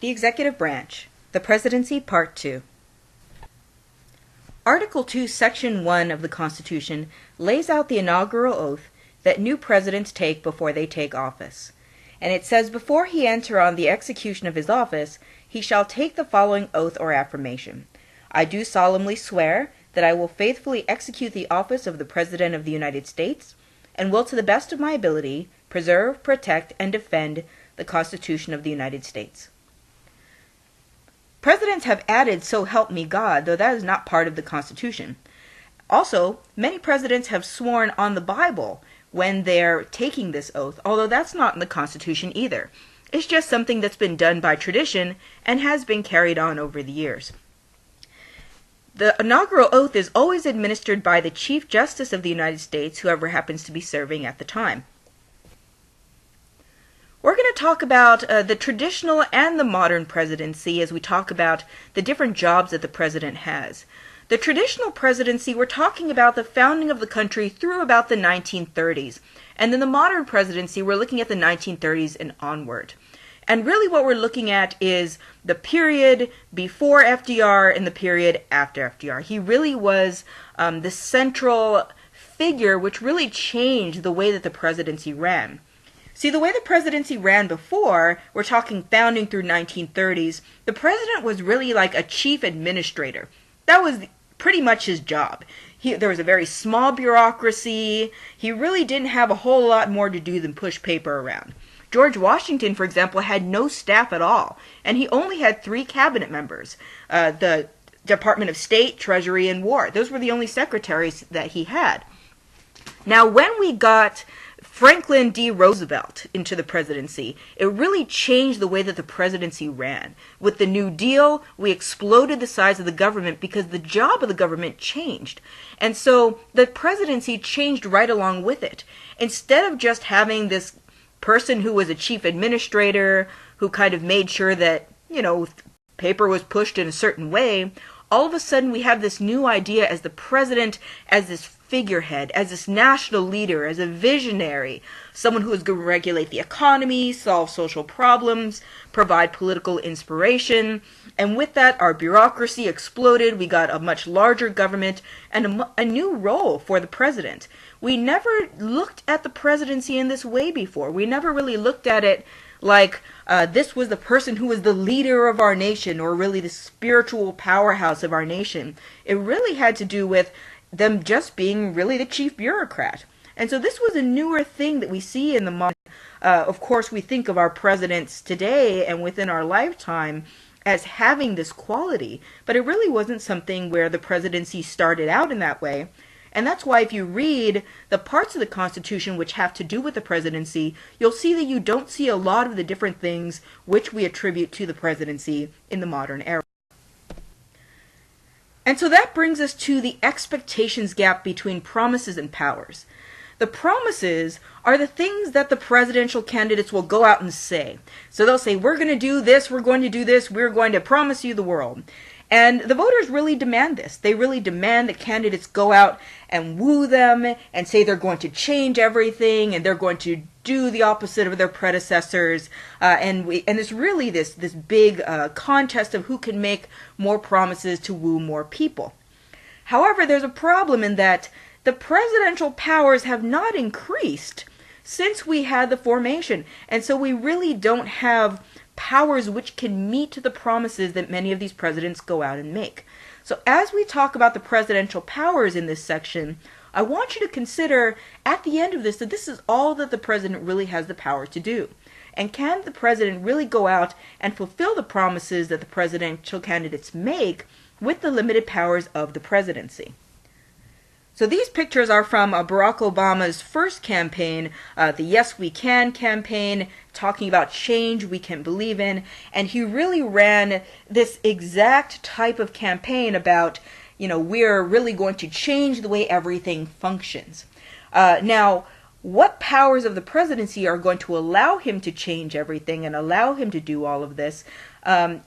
The Executive Branch, the Presidency, Part 2. Article 2, Section 1 of the Constitution lays out the inaugural oath that new presidents take before they take office. And it says, before he enter on the execution of his office, he shall take the following oath or affirmation. I do solemnly swear that I will faithfully execute the office of the President of the United States, and will to the best of my ability preserve, protect, and defend the Constitution of the United States. Presidents have added, so help me God, though that is not part of the Constitution. Also, many presidents have sworn on the Bible when they're taking this oath, although that's not in the Constitution either. It's just something that's been done by tradition and has been carried on over the years. The inaugural oath is always administered by the Chief Justice of the United States, whoever happens to be serving at the time. We're going to talk about the traditional and the modern presidency as we talk about the different jobs that the president has. The traditional presidency, we're talking about the founding of the country through about the 1930s. And then the modern presidency, we're looking at the 1930s and onward. And really what we're looking at is the period before FDR and the period after FDR. He really was the central figure which really changed the way that the presidency ran. See, the way the presidency ran before, we're talking founding through 1930s, the president was really like a chief administrator. That was pretty much his job. There was a very small bureaucracy. He really didn't have a whole lot more to do than push paper around. George Washington, for example, had no staff at all, and he only had 3 cabinet members, the Department of State, Treasury, and War. Those were the only secretaries that he had. Now, when we got Franklin D. Roosevelt into the presidency, it really changed the way that the presidency ran. With the New Deal, we exploded the size of the government because the job of the government changed. And so the presidency changed right along with it. Instead of just having this person who was a chief administrator, who kind of made sure that, paper was pushed in a certain way, all of a sudden we have this new idea as the president, as this figurehead, as this national leader, as a visionary, someone who is going to regulate the economy, solve social problems, provide political inspiration. And with that, our bureaucracy exploded. We got a much larger government and a new role for the president. We never looked at the presidency in this way before. We never really looked at it like this was the person who was the leader of our nation, or really the spiritual powerhouse of our nation. It really had to do with them just being really the chief bureaucrat. And so this was a newer thing that we see in the modern. Of course, we think of our presidents today and within our lifetime as having this quality, but it really wasn't something where the presidency started out in that way. And that's why if you read the parts of the Constitution which have to do with the presidency, you'll see that you don't see a lot of the different things which we attribute to the presidency in the modern era. And so that brings us to the expectations gap between promises and powers. The promises are the things that the presidential candidates will go out and say. So they'll say, we're going to do this, we're going to do this, we're going to promise you the world. And the voters really demand this. They really demand that candidates go out and woo them and say they're going to change everything and they're going to do the opposite of their predecessors. And it's really this big contest of who can make more promises to woo more people. However, there's a problem in that the presidential powers have not increased since we had the formation. And so we really don't have powers which can meet the promises that many of these presidents go out and make. So as we talk about the presidential powers in this section, I want you to consider at the end of this that this is all that the president really has the power to do. And can the president really go out and fulfill the promises that the presidential candidates make with the limited powers of the presidency? So these pictures are from Barack Obama's first campaign, the Yes We Can campaign, talking about change we can believe in. And he really ran this exact type of campaign about, we're really going to change the way everything functions. Now, what powers of the presidency are going to allow him to change everything and allow him to do all of this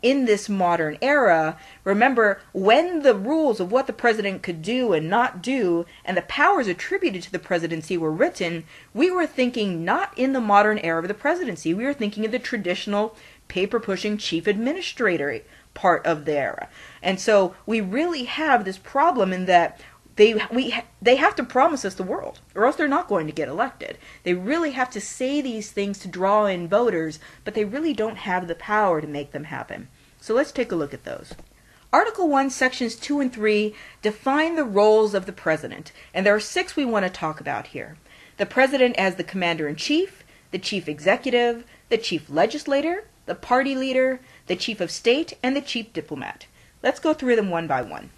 in this modern era. Remember, when the rules of what the president could do and not do and the powers attributed to the presidency were written, we were thinking not in the modern era of the presidency. We were thinking of the traditional paper-pushing chief administrator part of the era. And so we really have this problem in that they have to promise us the world, or else they're not going to get elected. They really have to say these things to draw in voters, but they really don't have the power to make them happen. So let's take a look at those. Article 1, Sections 2 and 3 define the roles of the president, and there are 6 we want to talk about here. The president as the commander-in-chief, the chief executive, the chief legislator, the party leader, the chief of state, and the chief diplomat. Let's go through them one by one.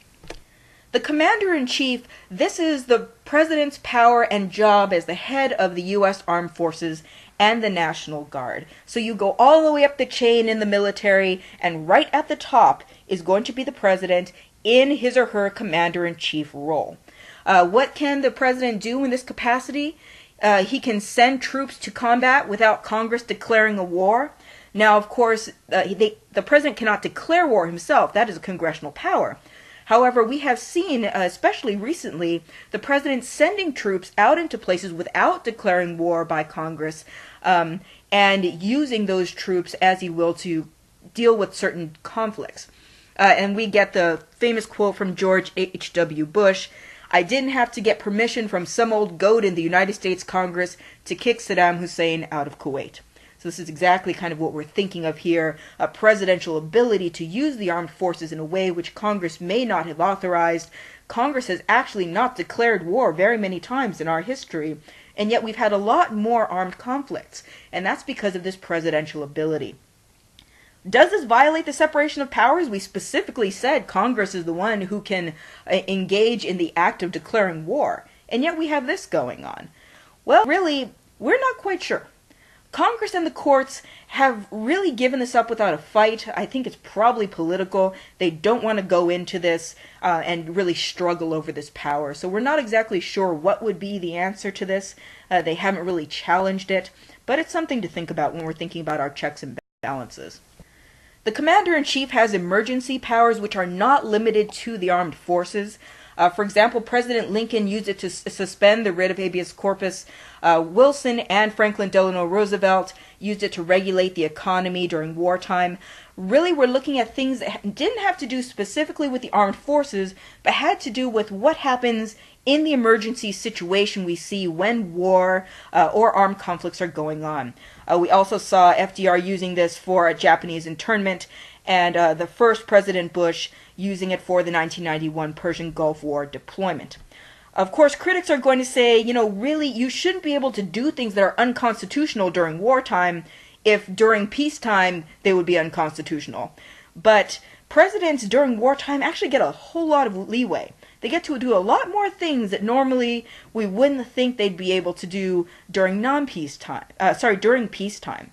The commander-in-chief, this is the president's power and job as the head of the U.S. Armed Forces and the National Guard. So you go all the way up the chain in the military, and right at the top is going to be the president in his or her commander-in-chief role. What can the president do in this capacity? He can send troops to combat without Congress declaring a war. Now, of course, the president cannot declare war himself. That is a congressional power. However, we have seen, especially recently, the president sending troops out into places without declaring war by Congress and using those troops as he will to deal with certain conflicts. And we get the famous quote from George H.W. Bush, "I didn't have to get permission from some old goat in the United States Congress to kick Saddam Hussein out of Kuwait." So this is exactly kind of what we're thinking of here, a presidential ability to use the armed forces in a way which Congress may not have authorized. Congress has actually not declared war very many times in our history, and yet we've had a lot more armed conflicts, and that's because of this presidential ability. Does this violate the separation of powers? We specifically said Congress is the one who can engage in the act of declaring war, and yet we have this going on. Well, really, we're not quite sure. Congress and the courts have really given this up without a fight. I think it's probably political. They don't want to go into this and really struggle over this power. So we're not exactly sure what would be the answer to this. They haven't really challenged it, but it's something to think about when we're thinking about our checks and balances. The commander-in-chief has emergency powers which are not limited to the armed forces. For example, President Lincoln used it to suspend the writ of habeas corpus. Wilson and Franklin Delano Roosevelt used it to regulate the economy during wartime. Really, we're looking at things that didn't have to do specifically with the armed forces, but had to do with what happens in the emergency situation we see when war or armed conflicts are going on. We also saw FDR using this for a Japanese internment, and the first President Bush using it for the 1991 Persian Gulf War deployment. Of course, critics are going to say, really, you shouldn't be able to do things that are unconstitutional during wartime if during peacetime they would be unconstitutional. But presidents during wartime actually get a whole lot of leeway. They get to do a lot more things that normally we wouldn't think they'd be able to do during during peacetime.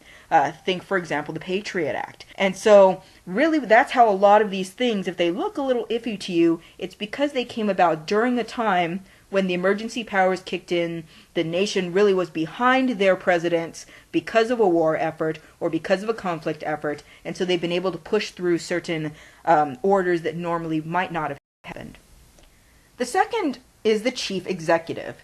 Think, for example, the Patriot Act. And so, really, that's how a lot of these things, if they look a little iffy to you, it's because they came about during a time when the emergency powers kicked in, the nation really was behind their presidents because of a war effort or because of a conflict effort, and so they've been able to push through certain orders that normally might not have happened. The second is the chief executive.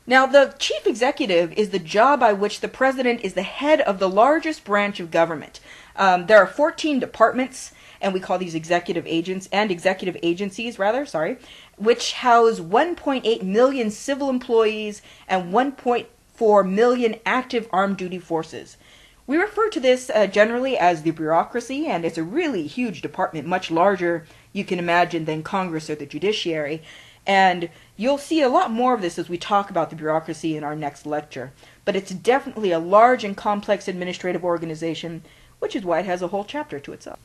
Now, the chief executive is the job by which the president is the head of the largest branch of government. There are 14 departments, and we call these executive agencies, which house 1.8 million civil employees and 1.4 million active armed duty forces. We refer to this generally as the bureaucracy, and it's a really huge department, much larger, you can imagine, than Congress or the judiciary. And you'll see a lot more of this as we talk about the bureaucracy in our next lecture. But it's definitely a large and complex administrative organization, which is why it has a whole chapter to itself.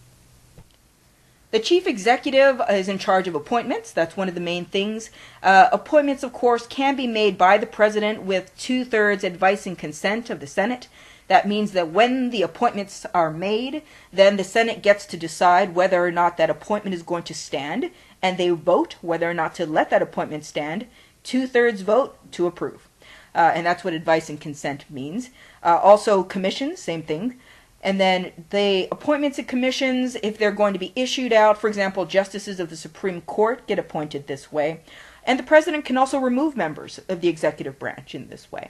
The chief executive is in charge of appointments. That's one of the main things. Appointments, of course, can be made by the president with 2/3 advice and consent of the Senate. That means that when the appointments are made, then the Senate gets to decide whether or not that appointment is going to stand, and they vote whether or not to let that appointment stand. 2/3 vote to approve. and that's what advice and consent means. Also commissions, same thing. And then the appointments of commissions, if they're going to be issued out, for example, justices of the Supreme Court get appointed this way. And the president can also remove members of the executive branch in this way.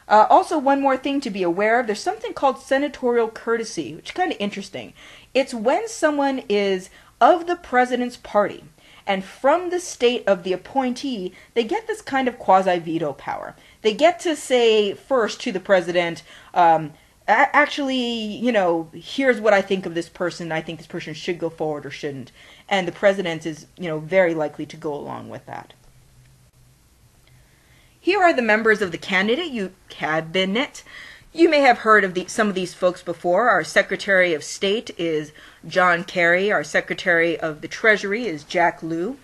Also, one more thing to be aware of, there's something called senatorial courtesy, which is kind of interesting. It's when someone is of the president's party, and from the state of the appointee, they get this kind of quasi-veto power. They get to say first to the president, actually, here's what I think of this person. I think this person should go forward or shouldn't. And the president is, very likely to go along with that. Here are the members of the cabinet. You may have heard of some of these folks before. Our Secretary of State is John Kerry. Our Secretary of the Treasury is Jack Lew.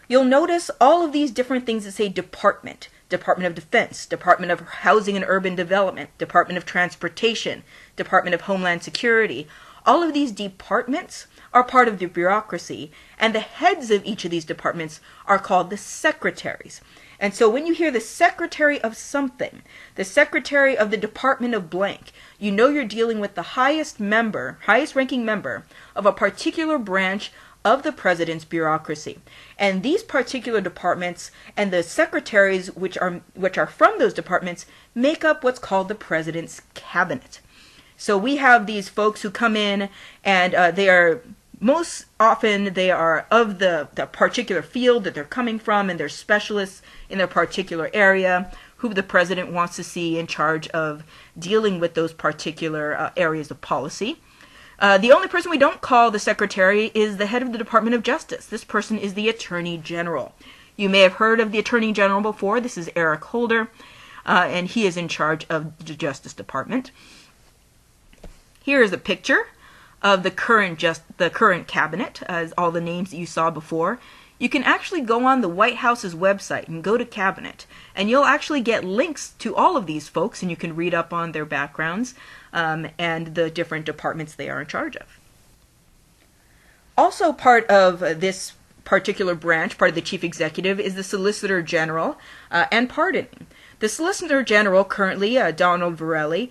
You'll notice all of these different things that say department. Department of Defense, Department of Housing and Urban Development, Department of Transportation, Department of Homeland Security. All of these departments are part of the bureaucracy, and the heads of each of these departments are called the secretaries. And so when you hear the secretary of something, the secretary of the department of blank, you know you're dealing with the highest ranking member of a particular branch of the president's bureaucracy. And these particular departments and the secretaries which are from those departments make up what's called the president's cabinet. So we have these folks who come in, and most often they are of the particular field that they're coming from, and they're specialists in their particular area who the president wants to see in charge of dealing with those particular areas of policy. The only person we don't call the secretary is the head of the Department of Justice. This person is the Attorney General. You may have heard of the Attorney General before. This is Eric Holder, and he is in charge of the Justice Department. Here is a picture of the current cabinet, as all the names that you saw before. You can actually go on the White House's website and go to cabinet, and you'll actually get links to all of these folks, and you can read up on their backgrounds and the different departments they are in charge of. Also part of this particular branch, part of the chief executive, is the Solicitor General and pardoning. The Solicitor General currently, Donald Verrilli,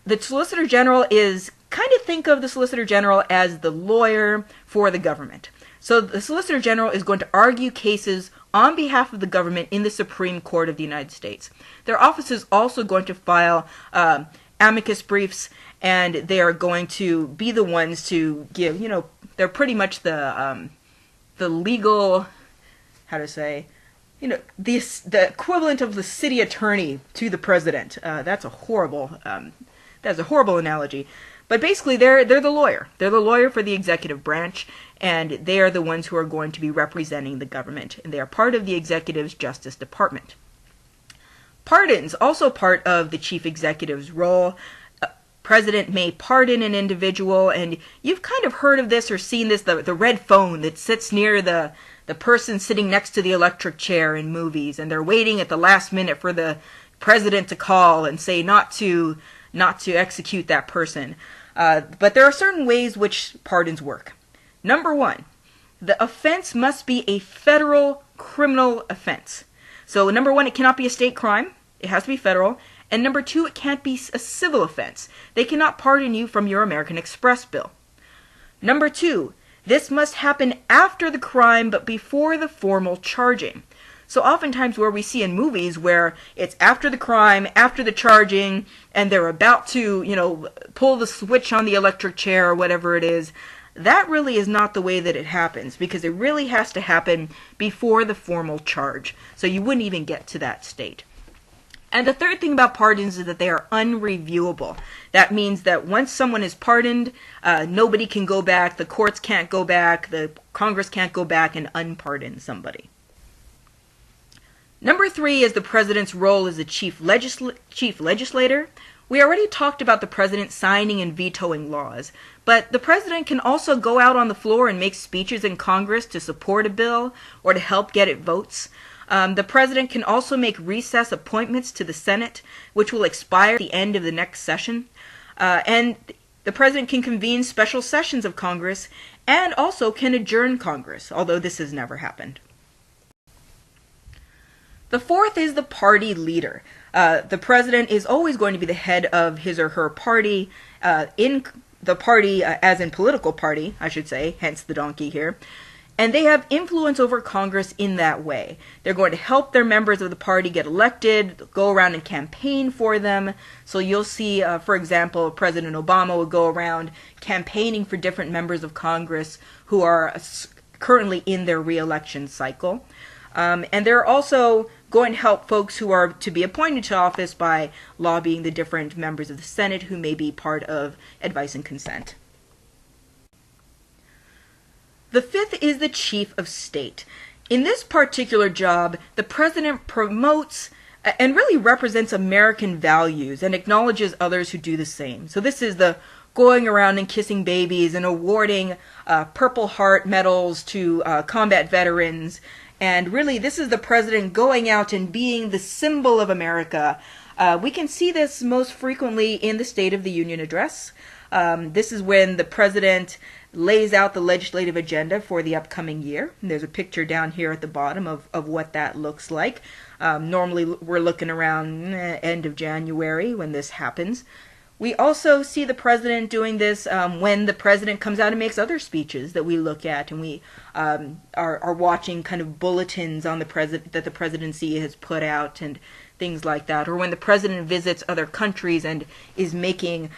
the Solicitor General is, kind of think of the Solicitor General as the lawyer for the government. So the Solicitor General is going to argue cases on behalf of the government in the Supreme Court of the United States. Their office is also going to file amicus briefs, and they are going to be the ones to give, they're pretty much the legal, the equivalent of the city attorney to the president. That's a horrible analogy. But basically, they're the lawyer. They're the lawyer for the executive branch, and they are the ones who are going to be representing the government. And they are part of the executive's Justice Department. Pardons, also part of the chief executive's role. President may pardon an individual, and you've kind of heard of this or seen this, the red phone that sits near the person sitting next to the electric chair in movies, and they're waiting at the last minute for the president to call and say not to execute that person. But there are certain ways which pardons work. Number one, the offense must be a federal criminal offense. So number one, it cannot be a state crime. It has to be federal. And number two, it can't be a civil offense. They cannot pardon you from your American Express bill. Number two, this must happen after the crime but before the formal charging. So oftentimes where we see in movies where it's after the crime, after the charging, and they're about to, pull the switch on the electric chair or whatever it is, that really is not the way that it happens, because it really has to happen before the formal charge. So you wouldn't even get to that state. And the third thing about pardons is that they are unreviewable. That means that once someone is pardoned, nobody can go back, the courts can't go back, the Congress can't go back and unpardon somebody. Number three is the president's role as the chief legislator. We already talked about the president signing and vetoing laws, but the president can also go out on the floor and make speeches in Congress to support a bill or to help get it votes. The president can also make recess appointments to the Senate, which will expire at the end of the next session. And the president can convene special sessions of Congress and also can adjourn Congress, although this has never happened. The fourth is the party leader. The president is always going to be the head of his or her party, in the party, as in political party, I should say, hence the donkey here. And they have influence over Congress in that way. They're going to help their members of the party get elected, go around and campaign for them. So you'll see, for example, President Obama would go around campaigning for different members of Congress who are currently in their re-election cycle. And they're also going to help folks who are to be appointed to office by lobbying the different members of the Senate who may be part of advice and consent. The fifth is the Chief of State. In this particular job, the president promotes and really represents American values and acknowledges others who do the same. So this is the going around and kissing babies and awarding Purple Heart medals to combat veterans. And really, this is the president going out and being the symbol of America. We can see this most frequently in the State of the Union address. This is when the president lays out the legislative agenda for the upcoming year. And there's a picture down here at the bottom of what that looks like. Normally, we're looking around end of January when this happens. We also see the president doing this when the president comes out and makes other speeches that we look at, and we are watching kind of bulletins on that the presidency has put out and things like that, or when the president visits other countries and is making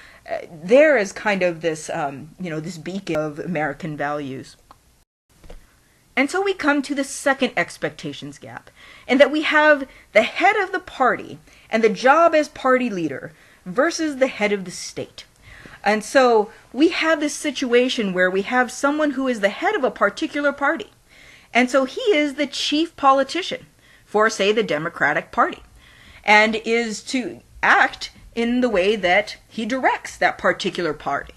there is kind of this this beacon of American values. And so we come to the second expectations gap, and that we have the head of the party and the job as party leader versus the head of the state. And so we have this situation where we have someone who is the head of a particular party. And so he is the chief politician for, say, the Democratic Party, and is to act in the way that he directs that particular party.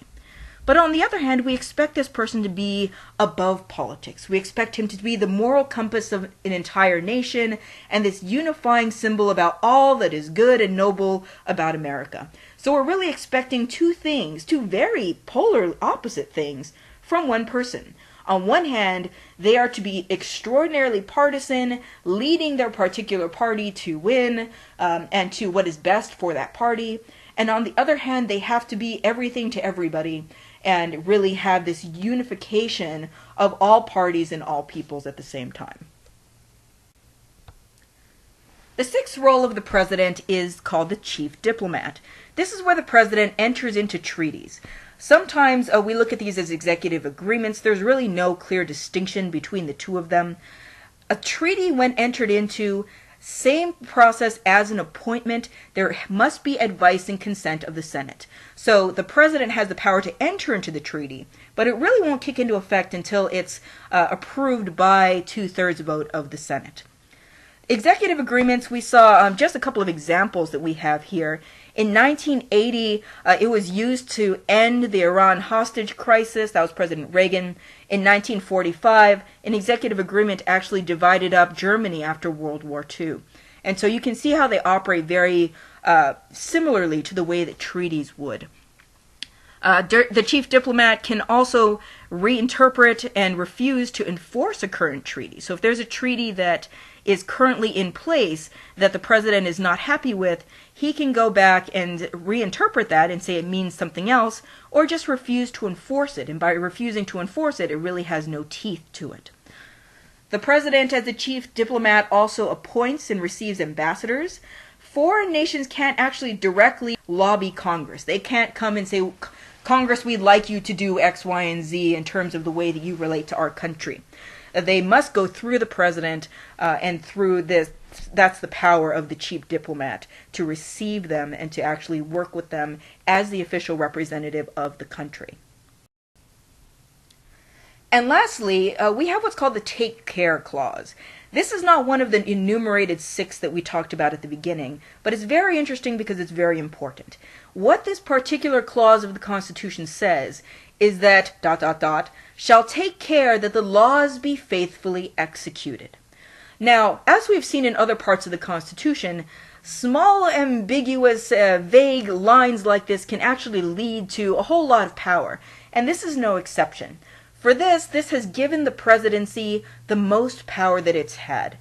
But on the other hand, we expect this person to be above politics. We expect him to be the moral compass of an entire nation and this unifying symbol about all that is good and noble about America. So we're really expecting two things, two very polar opposite things from one person. On one hand, they are to be extraordinarily partisan, leading their particular party to win and to what is best for that party. And on the other hand, they have to be everything to everybody and really have this unification of all parties and all peoples at the same time. The sixth role of the president is called the chief diplomat. This is where the president enters into treaties. Sometimes we look at these as executive agreements. There's really no clear distinction between the two of them. A treaty, when entered into, same process as an appointment, there must be advice and consent of the Senate. So the president has the power to enter into the treaty, but it really won't kick into effect until it's approved by 2/3 vote of the Senate. Executive agreements, we saw just a couple of examples that we have here. In 1980, it was used to end the Iran hostage crisis. That was President Reagan. In 1945, an executive agreement actually divided up Germany after World War II. And so you can see how they operate very similarly to the way that treaties would. The chief diplomat can also reinterpret and refuse to enforce a current treaty. So if there's a treaty that is currently in place that the president is not happy with, he can go back and reinterpret that and say it means something else, or just refuse to enforce it. And by refusing to enforce it, it really has no teeth to it. The president, as the chief diplomat, also appoints and receives ambassadors. Foreign nations can't actually directly lobby Congress. They can't come and say, Congress, we'd like you to do X, Y, and Z in terms of the way that you relate to our country. They must go through the president, and through this, that's the power of the chief diplomat, to receive them and to actually work with them as the official representative of the country. And lastly, we have what's called the take care clause. This is not one of the enumerated 6 that we talked about at the beginning, but it's very interesting because it's very important. What this particular clause of the Constitution says is that ... shall take care that the laws be faithfully executed. Now, as we've seen in other parts of the Constitution, small, ambiguous, vague lines like this can actually lead to a whole lot of power, and this is no exception. For this has given the presidency the most power that it's had.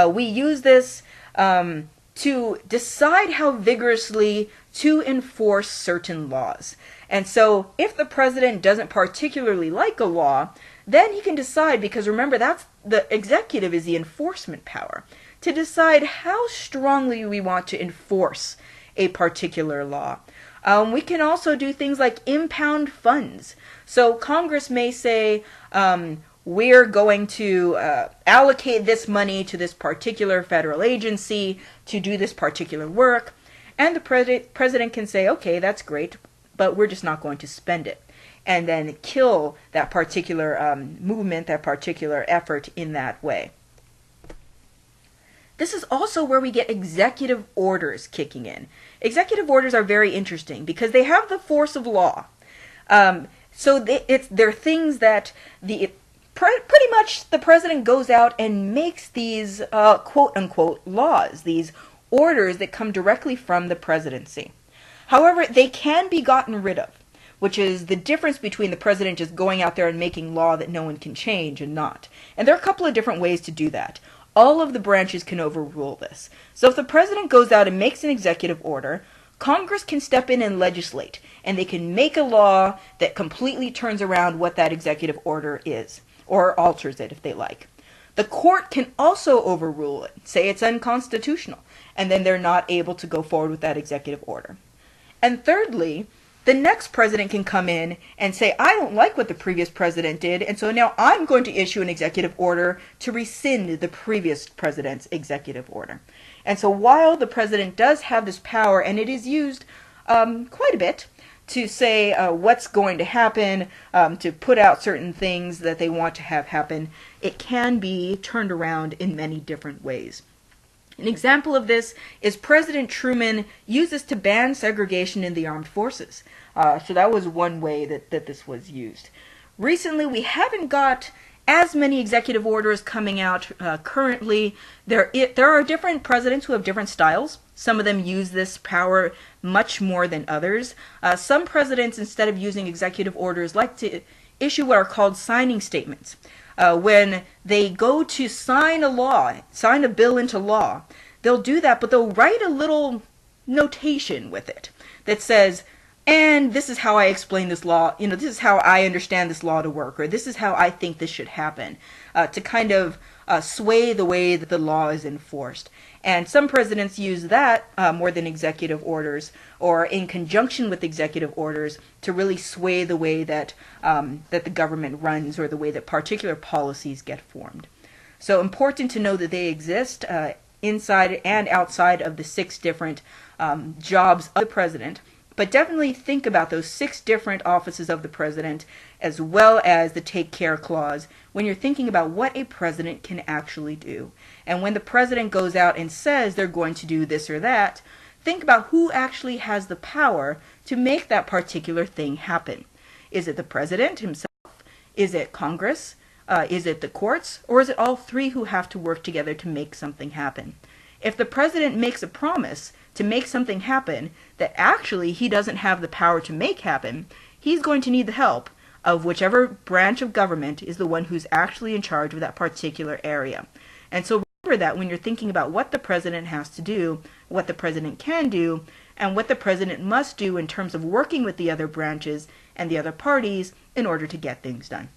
We use this to decide how vigorously to enforce certain laws. And so if the president doesn't particularly like a law, then he can decide, because remember, that's the executive is the enforcement power, to decide how strongly we want to enforce a particular law. We can also do things like impound funds. So Congress may say, we're going to allocate this money to this particular federal agency to do this particular work. And the president can say, okay, that's great, but we're just not going to spend it. And then kill that particular movement, that particular effort in that way. This is also where we get executive orders kicking in. Executive orders are very interesting because they have the force of law. So they're things that pretty much the president goes out and makes these quote-unquote laws, these orders that come directly from the presidency. However, they can be gotten rid of, which is the difference between the president just going out there and making law that no one can change and not. And there are a couple of different ways to do that. All of the branches can overrule this. So if the president goes out and makes an executive order, Congress can step in and legislate, and they can make a law that completely turns around what that executive order is, or alters it if they like. The court can also overrule it, say it's unconstitutional, and then they're not able to go forward with that executive order. And thirdly, the next president can come in and say, I don't like what the previous president did, and so now I'm going to issue an executive order to rescind the previous president's executive order. And so while the president does have this power, and it is used quite a bit to say what's going to happen, to put out certain things that they want to have happen, it can be turned around in many different ways. An example of this is President Truman used this to ban segregation in the armed forces. So that was one way that this was used. Recently, we haven't got as many executive orders coming out currently. There are different presidents who have different styles. Some of them use this power much more than others. Some presidents, instead of using executive orders, like to issue what are called signing statements. When they go to sign a bill into law, they'll do that, but they'll write a little notation with it that says, and this is how I explain this law, this is how I understand this law to work, or this is how I think this should happen, to kind of sway the way that the law is enforced. And some presidents use that more than executive orders, or in conjunction with executive orders, to really sway the way that the government runs, or the way that particular policies get formed. So important to know that they exist inside and outside of the 6 different jobs of the president. But definitely think about those 6 different offices of the president, as well as the take care clause, when you're thinking about what a president can actually do. And when the president goes out and says they're going to do this or that, think about who actually has the power to make that particular thing happen. Is it the president himself? Is it Congress? Is it the courts? Or is it all 3 who have to work together to make something happen? If the president makes a promise to make something happen that actually he doesn't have the power to make happen, he's going to need the help of whichever branch of government is the one who's actually in charge of that particular area. And so remember that when you're thinking about what the president has to do, what the president can do, and what the president must do in terms of working with the other branches and the other parties in order to get things done.